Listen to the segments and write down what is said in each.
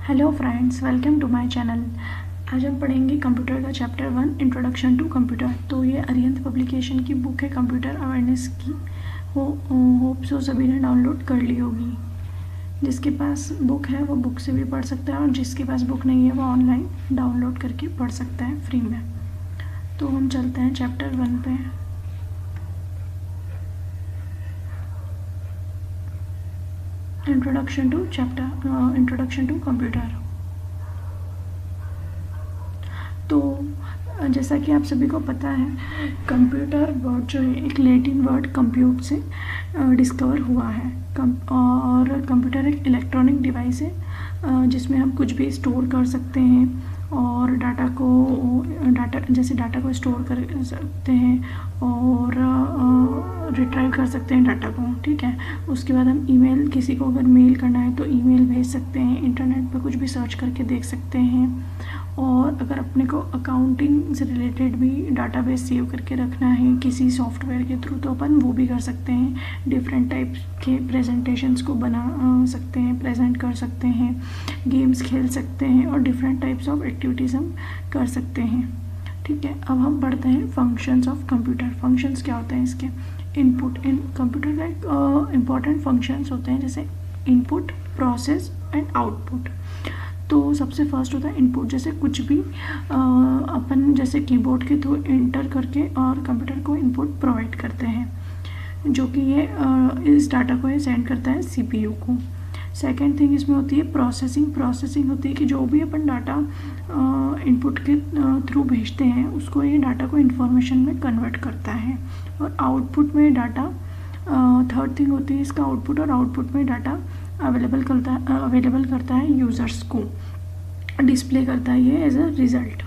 Hello friends, welcome to my channel. आज हम पढ़ेंगे कंप्यूटर का चैप्टर 1 इंट्रोडक्शन टू कंप्यूटर। तो ये अरिहंत पब्लिकेशन की बुक है कंप्यूटर अवेयरनेस की। होप सो सभी ने डाउनलोड कर ली होगी। जिसके पास बुक है वो बुक से भी पढ़ सकता है और जिसके पास बुक नहीं है वो ऑनलाइन डाउनलोड करके पढ़ सकता है फ्री में। तो हम चलते हैं चैप्टर 1 पे। Introduction to computer. तो जैसा कि आप सभी को पता है, कंप्यूटर वर्ड जो है एक लैटिन वर्ड कंप्यूट से डिस्कवर हुआ है। और कंप्यूटर एक इलेक्ट्रॉनिक डिवाइस है जिसमें हम कुछ भी स्टोर कर सकते हैं और डाटा को स्टोर कर सकते हैं और रिट्राइव कर सकते हैं डाटा को। ठीक है, उसके बाद हम ईमेल, किसी को अगर मेल करना है तो ईमेल भेज सकते हैं, इंटरनेट पर कुछ भी सर्च करके देख सकते हैं। और अगर अपने को अकाउंटिंग से रिलेटेड भी डाटाबेस सेव करके रखना है किसी सॉफ्टवेयर के थ्रू तो अपन वो भी कर सकते हैं। डिफरेंट टाइप के प्रेजेंटेशंस को बना सकते हैं, प्रेजेंट कर सकते हैं, गेम्स खेल सकते हैं और डिफरेंट टाइप्स ऑफ एक्टिविटीज़ हम कर सकते हैं। ठीक है, अब हम पढ़ते हैं फंक्शंस ऑफ कंप्यूटर। फंक्शंस क्या होते हैं इसके? इनपुट। इन कंप्यूटर का एक इम्पॉर्टेंट फंक्शंस होते हैं जैसे इनपुट, प्रोसेस एंड आउटपुट। तो सबसे फर्स्ट होता है इनपुट। जैसे कुछ भी अपन जैसे कीबोर्ड के थ्रू एंटर करके और कंप्यूटर को इनपुट प्रोवाइड करते हैं जो कि ये इस डाटा को ये सेंड करता है सीपीयू को। सेकेंड थिंग इसमें होती है प्रोसेसिंग। प्रोसेसिंग होती है कि जो भी अपन डाटा इनपुट के थ्रू भेजते हैं उसको ये डाटा को इन्फॉर्मेशन में कन्वर्ट करता है। और आउटपुट में डाटा थर्ड थिंग होती है इसका आउटपुट। और आउटपुट में डाटा अवेलेबल करता है यूज़र्स को, डिस्प्ले करता है ये एज अ रिज़ल्ट।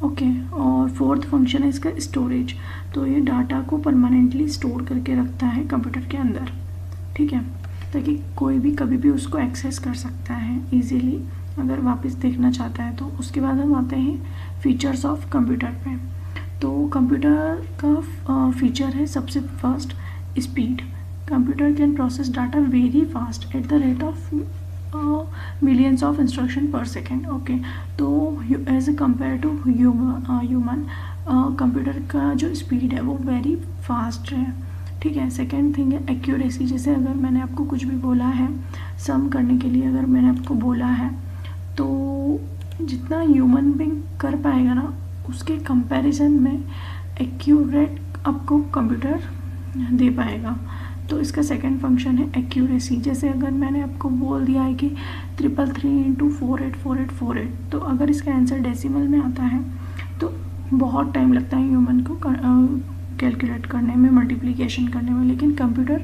ओके, और फोर्थ फंक्शन है इसका स्टोरेज। तो ये डाटा को परमानेंटली स्टोर करके रखता है कंप्यूटर के अंदर। ठीक है, ताकि कोई भी कभी भी उसको एक्सेस कर सकता है इजीली अगर वापस देखना चाहता है तो। उसके बाद हम आते हैं फीचर्स ऑफ कंप्यूटर पे। तो कंप्यूटर का फीचर है सबसे first speed. Computer can process data very fast at the rate of millions of instruction per second. Okay, तो as compared to human computer का जो स्पीड है वो वेरी फास्ट है। ठीक है, सेकेंड थिंग है एक्यूरेसी। जैसे अगर मैंने आपको कुछ भी बोला है सम करने के लिए, अगर मैंने आपको बोला है तो जितना ह्यूमन बीइंग कर पाएगा ना उसके कंपैरिजन में एक्यूरेट आपको कंप्यूटर दे पाएगा। तो इसका सेकंड फंक्शन है एक्यूरेसी। जैसे अगर मैंने आपको बोल दिया है कि 333 × 484848, तो अगर इसका आंसर डेसिमल में आता है तो बहुत टाइम लगता है ह्यूमन को कैलकुलेट करने में, मल्टीप्लिकेशन करने में, लेकिन कंप्यूटर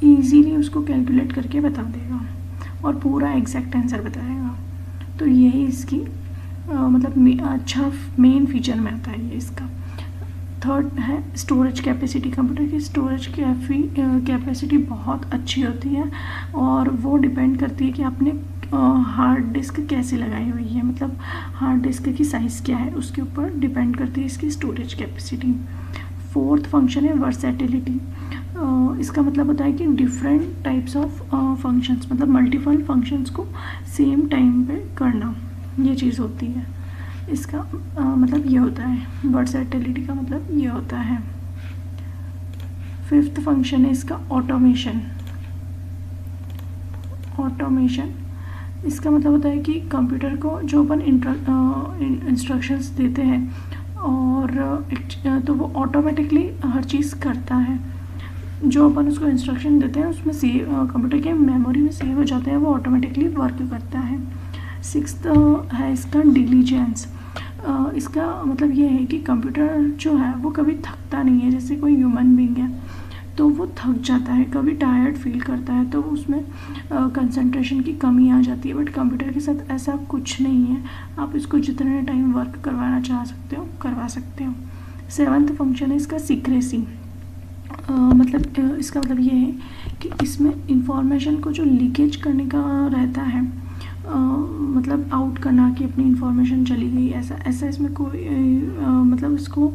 इजीली उसको कैलकुलेट करके बता देगा और पूरा एग्जैक्ट आंसर बताएगा। तो यही इसकी मतलब अच्छा मेन फीचर में आता है ये इसका। थर्ड है स्टोरेज कैपेसिटी। कंप्यूटर की स्टोरेज कैपेसिटी बहुत अच्छी होती है और वो डिपेंड करती है कि आपने हार्ड डिस्क कैसे लगाई हुई है, मतलब हार्ड डिस्क की साइज़ क्या है उसके ऊपर डिपेंड करती है इसकी स्टोरेज कैपेसिटी। फोर्थ फंक्शन है वर्सेटिलिटी। इसका मतलब होता है कि डिफरेंट टाइप्स ऑफ फंक्शंस, मतलब मल्टीपल फंक्शंस को सेम टाइम पे करना, ये चीज़ होती है इसका मतलब ये होता है। वर्सेटिलिटी का मतलब ये होता है। फिफ्थ फंक्शन है इसका ऑटोमेशन। ऑटोमेशन इसका मतलब होता है कि कंप्यूटर को जो अपन इंस्ट्रक्शंस देते हैं और तो वो ऑटोमेटिकली हर चीज़ करता है। जो अपन उसको इंस्ट्रक्शन देते हैं उसमें कंप्यूटर के मेमोरी में सेव हो जाते हैं, वो ऑटोमेटिकली वर्क करता है। सिक्स्थ है इसका डिलीजेंस। इसका मतलब ये है कि कंप्यूटर जो है वो कभी थकता नहीं है। जैसे कोई ह्यूमन बीइंग है तो वो थक जाता है, कभी टायर्ड फील करता है तो उसमें कंसंट्रेशन की कमी आ जाती है, बट कंप्यूटर के साथ ऐसा कुछ नहीं है। आप इसको जितने टाइम वर्क करवाना चाह सकते हो करवा सकते हो। सेवन्थ फंक्शन है इसका सीक्रेसी। मतलब इसका मतलब ये है कि इसमें इंफॉर्मेशन को जो लीकेज करने का रहता है, मतलब आउट करना कि अपनी इंफॉर्मेशन चली गई, ऐसा इसमें कोई मतलब इसको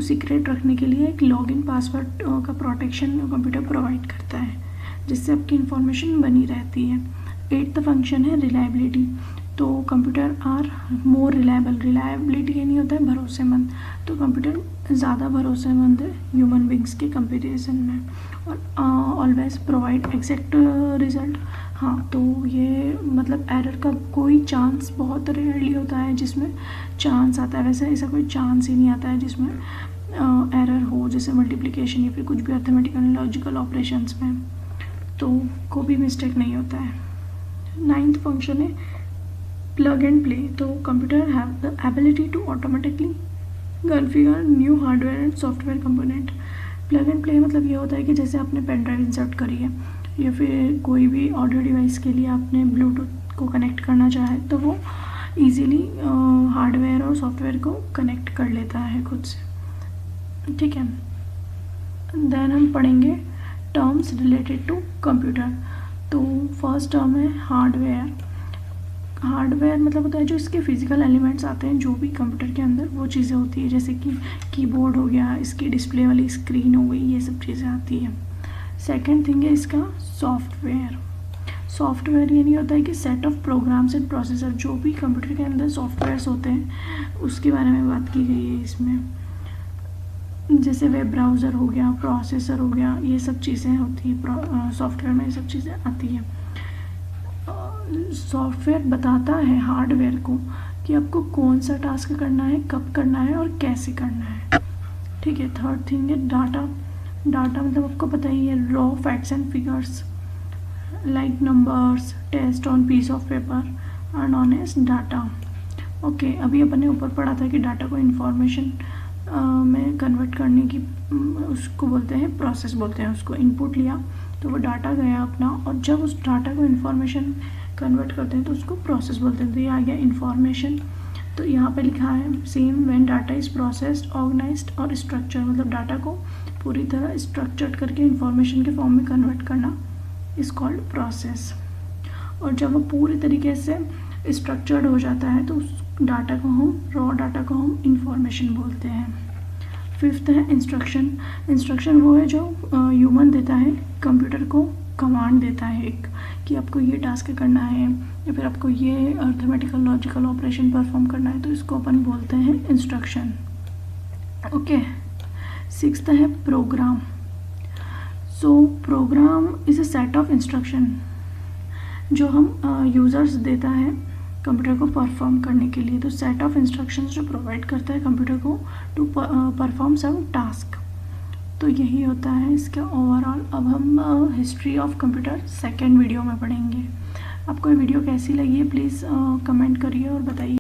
सीक्रेट रखने के लिए एक लॉगिन पासवर्ड का प्रोटेक्शन कंप्यूटर प्रोवाइड करता है जिससे आपकी इंफॉर्मेशन बनी रहती है। 8th फंक्शन है रिलायबिलिटी। तो computer are more reliable, reliability ये नहीं होता है भरोसेमंद, तो कंप्यूटर ज़्यादा भरोसेमंद है ह्यूमन बींग्स के कंपेरिजन में। और ऑलवेज प्रोवाइड एग्जैक्ट रिजल्ट। हाँ, तो ये मतलब एरर का कोई चांस बहुत रेयरली होता है जिसमें चांस आता है, वैसे ऐसा कोई चांस ही नहीं आता है जिसमें एरर हो, जैसे मल्टीप्लिकेशन या फिर कुछ भी अर्थमेटिकल लॉजिकल ऑपरेशंस में, तो कोई भी मिस्टेक नहीं होता है। 9th फंक्शन है प्लग एंड प्ले। तो computer have the ability to automatically configure new hardware and software component. Plug and play मतलब ये होता है कि जैसे आपने पेन ड्राइव इंसर्ट करी है या फिर कोई भी ऑडियो डिवाइस के लिए आपने ब्लूटूथ को कनेक्ट करना चाहे तो वो इजीली हार्डवेयर और सॉफ्टवेयर को कनेक्ट कर लेता है खुद से, ठीक है। देन हम पढ़ेंगे टर्म्स रिलेटेड टू कंप्यूटर। तो फर्स्ट टर्म है हार्डवेयर। हार्डवेयर मतलब होता है जो इसके फिजिकल एलिमेंट्स आते हैं, जो भी कंप्यूटर के अंदर वो चीज़ें होती है, जैसे कि कीबोर्ड हो गया, इसकी डिस्प्ले वाली स्क्रीन हो गई, ये सब चीज़ें आती है। सेकंड थिंग है इसका सॉफ्टवेयर। सॉफ्टवेयर ये नहीं होता है कि set of programs and processor, जो भी कंप्यूटर के अंदर सॉफ्टवेयर्स होते हैं उसके बारे में बात की गई है इसमें, जैसे वेब ब्राउज़र हो गया, प्रोसेसर हो गया, ये सब चीज़ें होती है सॉफ्टवेयर में, ये सब चीज़ें आती हैं। सॉफ्टवेयर बताता है हार्डवेयर को कि आपको कौन सा टास्क करना है, कब करना है और कैसे करना है, ठीक है। थर्ड थिंग है डाटा। डाटा मतलब आपको पता ही है, raw facts and figures like numbers text on piece of paper are known as data. Okay, अभी अपन ने ऊपर पढ़ा था कि डाटा को इंफॉर्मेशन में कन्वर्ट करने की उसको बोलते हैं प्रोसेस, बोलते हैं उसको। इनपुट लिया तो वो डाटा गया अपना, और जब उस डाटा को इंफॉर्मेशन कन्वर्ट करते हैं तो उसको प्रोसेस बोलते हैं। तो ये आ गया इंफॉर्मेशन। तो यहाँ पे लिखा है same when data is processed organised और स्ट्रक्चर, मतलब डाटा को पूरी तरह स्ट्रक्चर्ड करके इंफॉर्मेशन के फॉर्म में कन्वर्ट करना इज़ कॉल्ड प्रोसेस। और जब वो पूरी तरीके से स्ट्रक्चर्ड हो जाता है तो उस डाटा को हम रॉ डाटा को हम इंफॉर्मेशन बोलते हैं। फिफ्थ है इंस्ट्रक्शन। इंस्ट्रक्शन वो है जो ह्यूमन देता है कंप्यूटर को, कमांड देता है एक कि आपको ये टास्क करना है या फिर आपको ये अर्थमेटिकल लॉजिकल ऑपरेशन परफॉर्म करना है, तो इसको अपन बोलते हैं इंस्ट्रक्शन। ओके, सिक्स्थ है program. So program is a set of instruction जो हम यूज़र्स देता है कंप्यूटर को परफॉर्म करने के लिए। तो सेट ऑफ इंस्ट्रक्शंस जो प्रोवाइड करता है कंप्यूटर को टू परफॉर्म सम टास्क। तो यही होता है इसका ओवरऑल। अब हम history of computer second video में पढ़ेंगे। आपको ये वीडियो कैसी लगी है प्लीज़ कमेंट करिए और बताइए।